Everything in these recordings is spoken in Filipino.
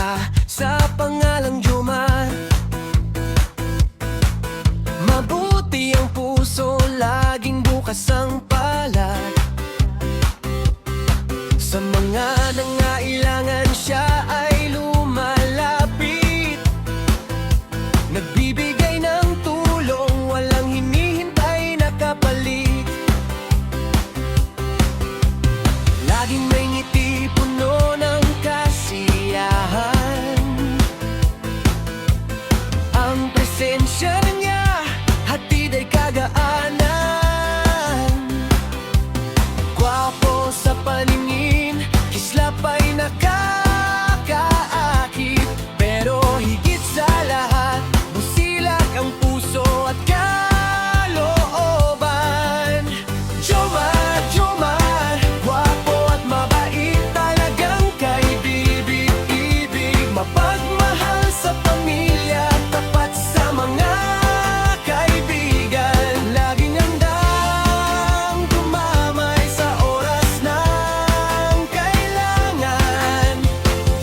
ka sa pangalang Jomar. Mabuti ang puso, laging bukas ang palad. Sa mga nangailangan siya ay lumalapit, nagbibigay ng tulong, walang hinihintay na kapalit. Laging may ngiti, puno ng kasiyahan. Ang presensya niya, hatid ay kagaanan. Gwapo sa paningin, kislap ay nakakaakit. Pero higit sa lahat, busilak ang puso at kalooban. Jomar, Jomar, gwapo at mabait, talagang kaibig-ibig. Mapagmahal sa pamilya, tapat sa mga kaibigan. Laging handang tumamay sa oras ng kailangan.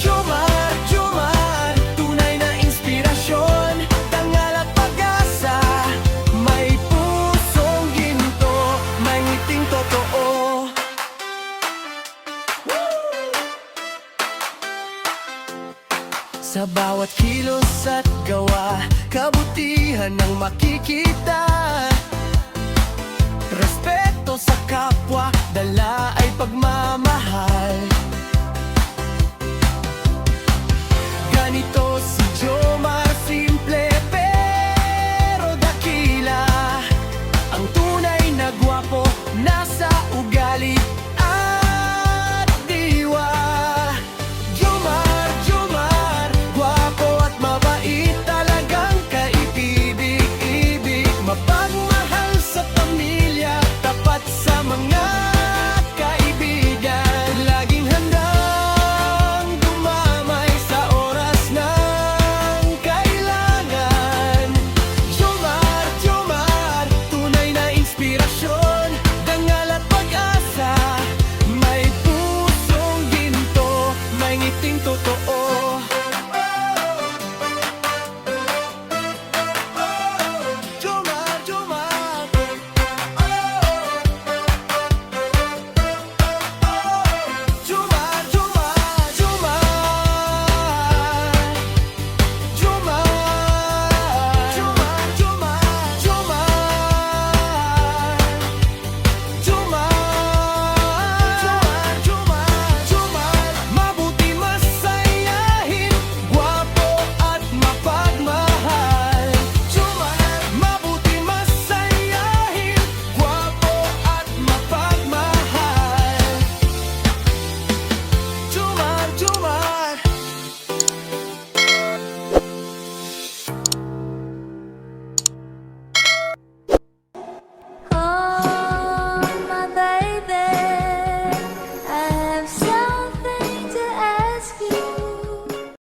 Jomar, Jomar, tunay na inspirasyon, dangal at pag-asa. May pusong ginto, may ngiting totoo. Sa bawat kilos at gawa, kabutihan ang makikita. Respeto sa kapwa, dala ay pagmamahal.